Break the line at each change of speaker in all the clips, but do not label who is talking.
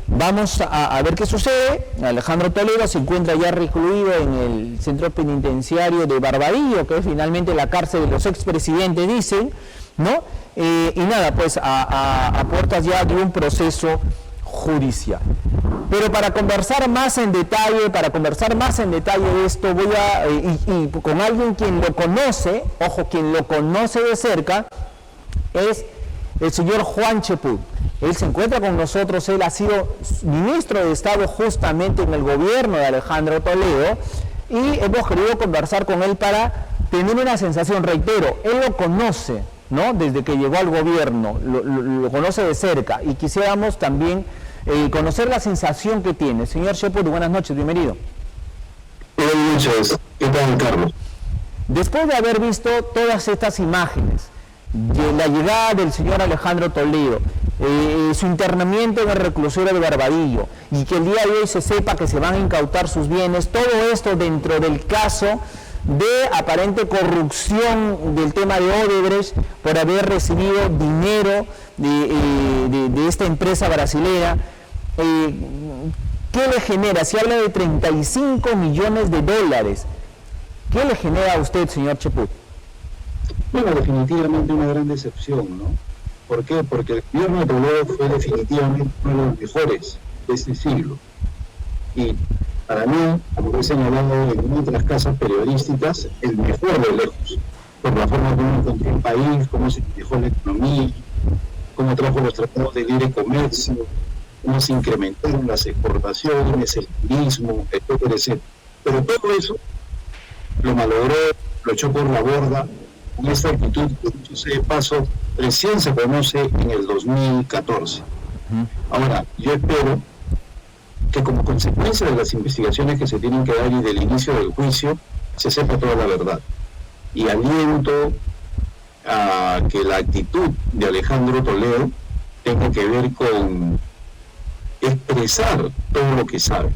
Vamos a ver qué sucede. Alejandro Toledo se encuentra ya recluido en el centro penitenciario de Barbadillo, que es finalmente la cárcel de los expresidentes, dicen, ¿no? Y nada, pues a puertas ya de un proceso judicial. Pero para conversar más en detalle, de esto, voy y con alguien quien lo conoce, ojo, quien lo conoce de cerca, es el señor Juan Cheput. Él se encuentra con nosotros, él ha sido ministro de Estado justamente en el gobierno de Alejandro Toledo, y hemos querido conversar con él para tener una sensación, reitero, él lo conoce, ¿no? Desde que llegó al gobierno, lo conoce de cerca, y quisiéramos también conocer la sensación que tiene. Señor Cheput, buenas noches, bienvenido.
Buenas noches, ¿qué tal, Carlos?
Después de haber visto todas estas imágenes, de la llegada del señor Alejandro Toledo, su internamiento en el reclusorio de Barbadillo, y que el día de hoy se sepa que se van a incautar sus bienes, todo esto dentro del caso de aparente corrupción del tema de Odebrecht por haber recibido dinero de esta empresa brasilera, ¿qué le genera? Se habla de 35 millones de dólares. ¿Qué le genera a usted, señor Cheput?
Bueno, definitivamente una gran decepción, ¿no? ¿Por qué? Porque el gobierno de Toledo fue definitivamente uno de los mejores de este siglo. Y para mí, como he señalado en otras casas periodísticas, el mejor de lejos, por la forma como encontró el país, cómo se manejó la economía, cómo trajo los tratados de libre comercio, cómo se incrementaron las exportaciones, el turismo, etcétera, etcétera. Pero todo eso lo malogró, lo echó por la borda, con esta actitud que, dicho sea de paso, recién se conoce en el 2014. Ahora, yo espero que como consecuencia de las investigaciones que se tienen que dar y del inicio del juicio, se sepa toda la verdad. Y aliento a que la actitud de Alejandro Toledo tenga que ver con expresar todo lo que sabe.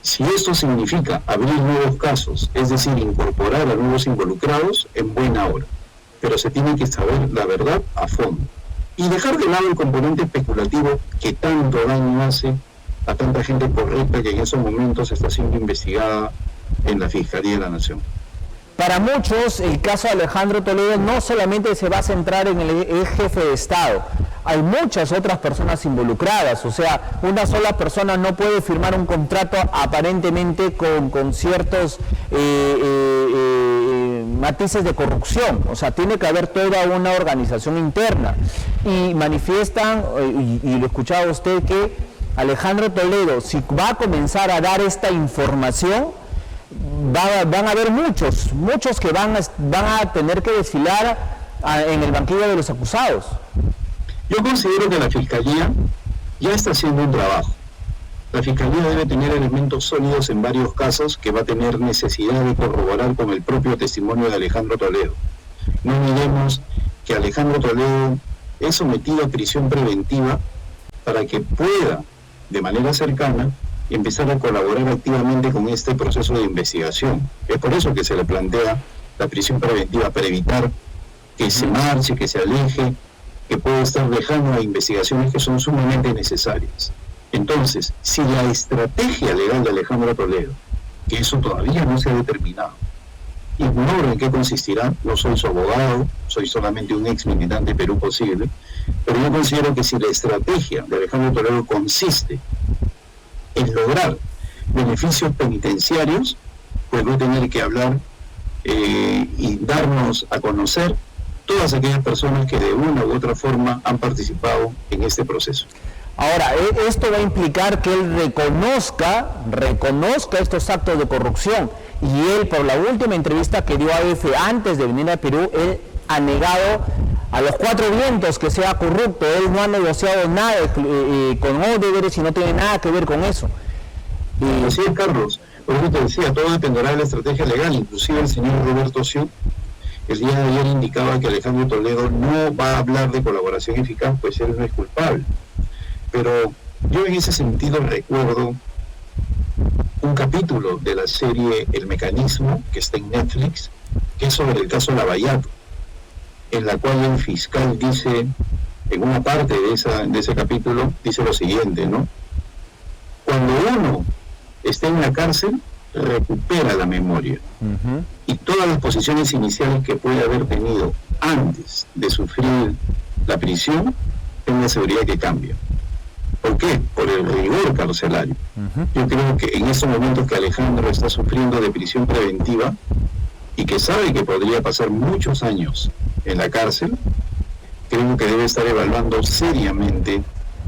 Si esto significa abrir nuevos casos, es decir, incorporar a nuevos involucrados, en buena hora. Pero se tiene que saber la verdad a fondo. Y dejar de lado el componente especulativo que tanto daño hace a tanta gente correcta que en esos momentos está siendo investigada en la Fiscalía de la Nación.
Para muchos, el caso de Alejandro Toledo no solamente se va a centrar en el jefe de Estado. Hay muchas otras personas involucradas, o sea, una sola persona no puede firmar un contrato aparentemente con ciertos matices de corrupción, o sea, tiene que haber toda una organización interna. Y manifiestan, y lo escuchaba usted, que Alejandro Toledo, si va a comenzar a dar esta información, van a haber muchos que van a tener que desfilar en el banquillo de los acusados.
Yo considero que la Fiscalía ya está haciendo un trabajo. La Fiscalía debe tener elementos sólidos en varios casos que va a tener necesidad de corroborar con el propio testimonio de Alejandro Toledo. No olvidemos que Alejandro Toledo es sometido a prisión preventiva para que pueda, de manera cercana, empezar a colaborar activamente con este proceso de investigación. Es por eso que se le plantea la prisión preventiva, para evitar que se marche, que se aleje, que puede estar lejano a investigaciones que son sumamente necesarias. Entonces, si la estrategia legal de Alejandro Toledo, que eso todavía no se ha determinado, ignoro en qué consistirá, no soy su abogado, soy solamente un ex militante de Perú Posible, pero yo considero que si la estrategia de Alejandro Toledo consiste en lograr beneficios penitenciarios, pues va a tener que hablar y darnos a conocer todas aquellas personas que de una u otra forma han participado en este proceso.
Ahora, esto va a implicar que él reconozca estos actos de corrupción, y él, por la última entrevista que dio a EFE antes de venir a Perú, él ha negado a los cuatro vientos que sea corrupto. Él no ha negociado nada con Odebrecht y no tiene nada que ver con eso.
Así es, Carlos. Por eso te decía, todo dependerá de la estrategia legal. Inclusive el señor Roberto Siu el día de ayer indicaba que Alejandro Toledo no va a hablar de colaboración eficaz, pues él no es culpable. Pero yo en ese sentido recuerdo un capítulo de la serie El Mecanismo, que está en Netflix, que es sobre el caso Lavallato, en la cual el fiscal dice en una parte de ese capítulo, dice lo siguiente, ¿no? Cuando uno está en la cárcel, recupera la memoria. Y todas las posiciones iniciales que puede haber tenido antes de sufrir la prisión, tenga seguridad que cambia. ¿Por qué? Por el rigor carcelario. Yo creo que en estos momentos que Alejandro está sufriendo de prisión preventiva y que sabe que podría pasar muchos años en la cárcel, creo que debe estar evaluando seriamente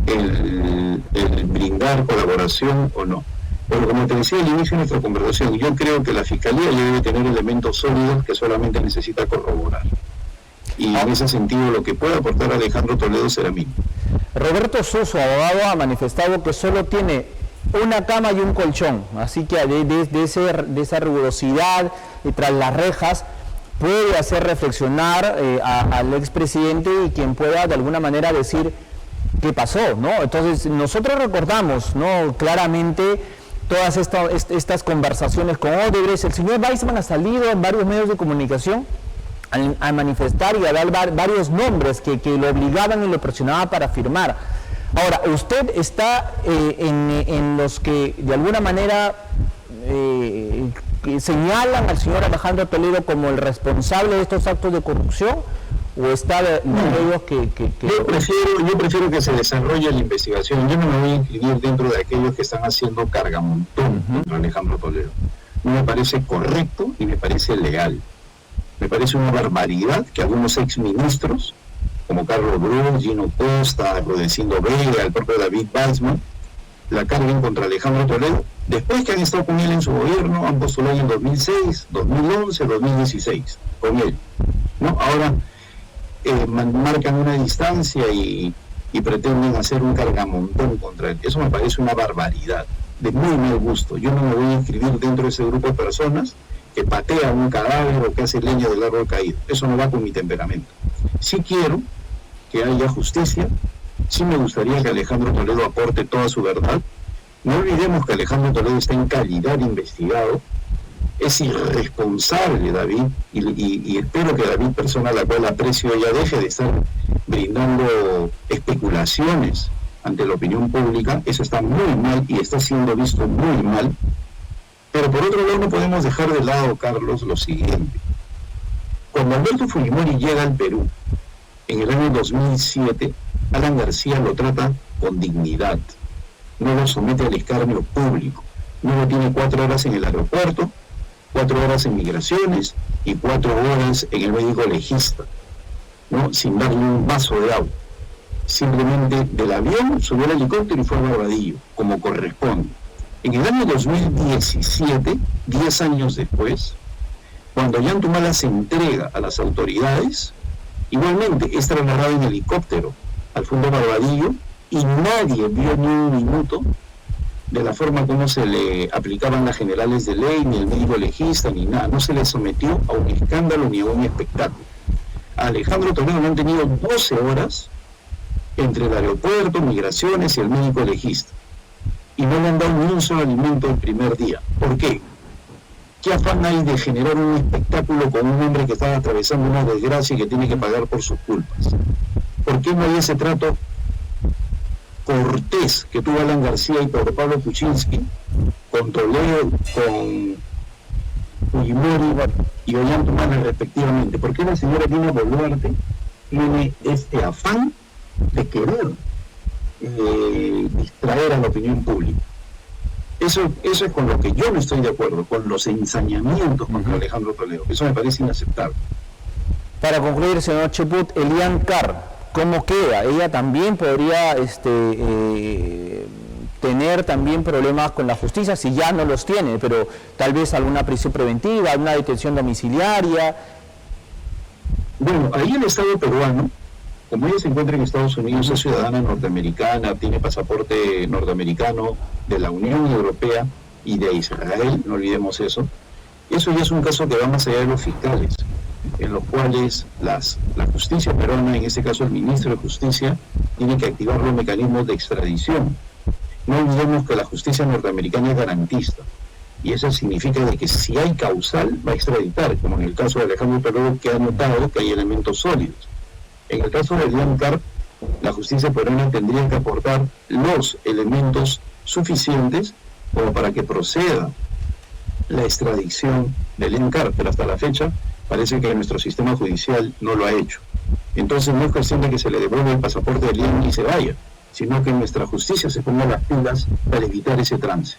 el brindar colaboración o no. Pero como te decía al inicio de nuestra conversación, yo creo que la Fiscalía ya debe tener elementos sólidos que solamente necesita corroborar. Y en ese sentido lo que pueda aportar Alejandro Toledo será mínimo.
Roberto Suso, abogado, ha manifestado que solo tiene una cama y un colchón, así que de esa rigurosidad y tras las rejas puede hacer reflexionar al expresidente y quien pueda de alguna manera decir qué pasó, ¿no? Entonces nosotros recordamos, ¿no?, claramente todas estas conversaciones con Odebrecht. El señor Weissmann ha salido en varios medios de comunicación a manifestar y a dar varios nombres que lo obligaban y lo presionaban para firmar. Ahora, usted está en los que de alguna manera que señalan al señor Alejandro Toledo como el responsable de estos actos de corrupción, o está de aquellos que...
Yo prefiero que se desarrolle la investigación. Yo no me voy a inscribir dentro de aquellos que están haciendo cargamontón contra Alejandro Toledo. No me parece correcto y me parece legal. Me parece una barbaridad que algunos exministros, como Carlos Brun, Gino Costa, Rudecindo Vega, el propio David Weissmann, la carguen contra Alejandro Toledo, después que han estado con él en su gobierno, han postulado en 2006, 2011, 2016, con él, ¿no? Ahora marcan una distancia y pretenden hacer un cargamontón contra él. Eso me parece una barbaridad, de muy mal gusto. Yo no me voy a inscribir dentro de ese grupo de personas que patea un cadáver o que hace leña del árbol caído. Eso no va con mi temperamento. Sí quiero que haya justicia, sí me gustaría que Alejandro Toledo aporte toda su verdad. No olvidemos que Alejandro Toledo está en calidad de investigado. Es irresponsable David, y espero que David, persona a la cual aprecio, ya deje de estar brindando especulaciones ante la opinión pública. Eso está muy mal y está siendo visto muy mal. Pero por otro lado no podemos dejar de lado, Carlos, lo siguiente. Cuando Alberto Fujimori llega al Perú en el año 2007, Alan García lo trata con dignidad, no lo somete al escarnio público, no lo tiene 4 horas en el aeropuerto, 4 horas en migraciones y 4 horas en el médico legista, ¿no?, sin darle un vaso de agua. Simplemente del avión subió al helicóptero y fue a Barbadillo, como corresponde. En el año 2017, 10 años después, cuando Ollantumala se entrega a las autoridades, igualmente es trasladado en helicóptero al fondo Barbadillo y nadie vio ni un minuto de la forma como se le aplicaban las generales de ley, ni el médico legista, ni nada. No se le sometió a un escándalo ni a un espectáculo. A Alejandro Toledo le han tenido 12 horas entre el aeropuerto, migraciones y el médico legista. Y no le han dado ni un solo alimento el primer día. ¿Por qué? ¿Qué afán hay de generar un espectáculo con un hombre que está atravesando una desgracia y que tiene que pagar por sus culpas? ¿Por qué no hay ese trato cortés que tuvo Alan García y Pedro Pablo Kuczynski con Toledo, con Fujimori y Ollantumala respectivamente? ¿Por qué la señora Dina Boluarte tiene este afán de querer distraer a la opinión pública? Eso es con lo que yo no estoy de acuerdo, con los ensañamientos contra Alejandro Toledo. Eso me parece inaceptable.
Para concluir, señor Cheput, Elian Carr, ¿cómo queda? Ella también podría tener también problemas con la justicia, si ya no los tiene, pero tal vez alguna prisión preventiva, alguna detención domiciliaria.
Bueno, ahí el Estado peruano, como ella se encuentra en Estados Unidos, es ciudadana norteamericana, tiene pasaporte norteamericano de la Unión Europea y de Israel, no olvidemos eso. Eso ya es un caso que va más allá de los fiscales, en los cuales la justicia peruana, en este caso el ministro de Justicia, tiene que activar los mecanismos de extradición. No olvidemos que la justicia norteamericana es garantista, y eso significa de que si hay causal, va a extraditar, como en el caso de Alejandro Toledo, que ha notado que hay elementos sólidos. En el caso de Elian Carr, la justicia peruana tendría que aportar los elementos suficientes como para que proceda la extradición de Lenin Carr, pero hasta la fecha parece que nuestro sistema judicial no lo ha hecho. Entonces no es cuestión de que se le devuelva el pasaporte de Lenin y se vaya, sino que nuestra justicia se ponga las pilas para evitar ese trance.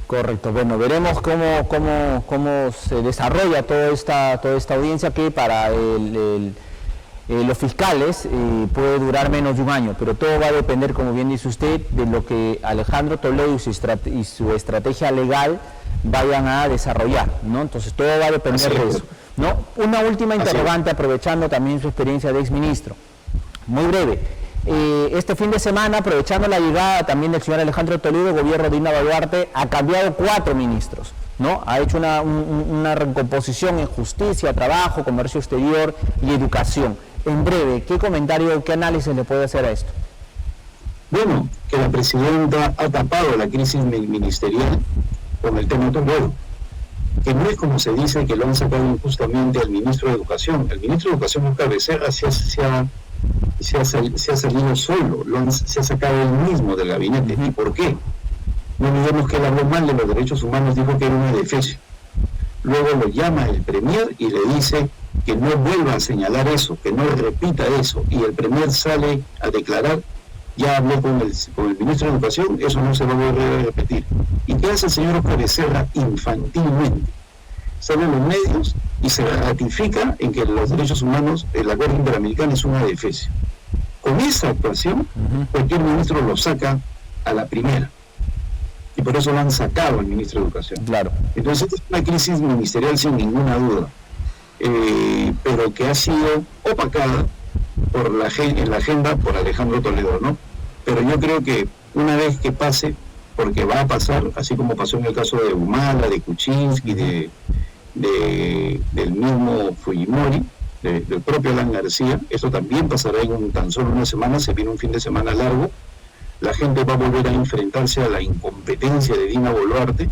Correcto, bueno, veremos cómo se desarrolla toda esta audiencia, que para los fiscales puede durar menos de un año, pero todo va a depender, como bien dice usted, de lo que Alejandro Toledo y su estrategia legal vayan a desarrollar, ¿no? Entonces todo va a depender de eso, ¿no? Una última interrogante, aprovechando también su experiencia de exministro, muy breve. Este fin de semana, aprovechando la llegada también del señor Alejandro Toledo, el gobierno de Dina Boluarte ha cambiado 4 ministros, ¿no? Ha hecho una recomposición en justicia, trabajo, comercio exterior y educación. En breve, ¿qué comentario, qué análisis le puede hacer a esto?
Bueno, que la presidenta ha tapado la crisis ministerial con el tema Toledo, que no es como se dice que lo han sacado injustamente al ministro de Educación. El ministro de Educación, Oscar Becerra, se ha salido solo, se ha sacado él mismo del gabinete. ¿Y por qué? No olvidemos que él habló mal de los derechos humanos, dijo que era una defecio. Luego lo llama el premier y le dice que no vuelva a señalar eso, que no repita eso, y el premier sale a declarar: ya hablé con el ministro de Educación, eso no se va a volver a repetir. ¿Y qué hace el señor Oscar Becerra infantilmente? Sale en los medios y se ratifica en que los derechos humanos, el acuerdo interamericano, es una defecio. Con esa actuación, cualquier ministro lo saca a la primera. Y por eso lo han sacado al ministro de Educación.
Claro.
Entonces es una crisis ministerial sin ninguna duda, pero que ha sido opacada por en la agenda por Alejandro Toledo, ¿no? Pero yo creo que una vez que pase, porque va a pasar, así como pasó en el caso de Humala, de Kuczynski, del mismo Fujimori, del propio Alan García, esto también pasará en tan solo una semana, se viene un fin de semana largo. La gente va a volver a enfrentarse a la incompetencia de Dina Boluarte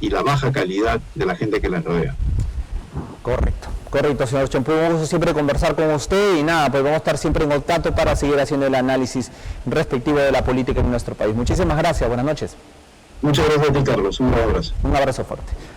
y la baja calidad de la gente que la rodea.
Correcto, señor Champú, un gusto siempre conversar con usted y nada, pues vamos a estar siempre en contacto para seguir haciendo el análisis respectivo de la política en nuestro país. Muchísimas gracias, buenas noches.
Muchas gracias a ti, Carlos, un abrazo.
Un abrazo fuerte.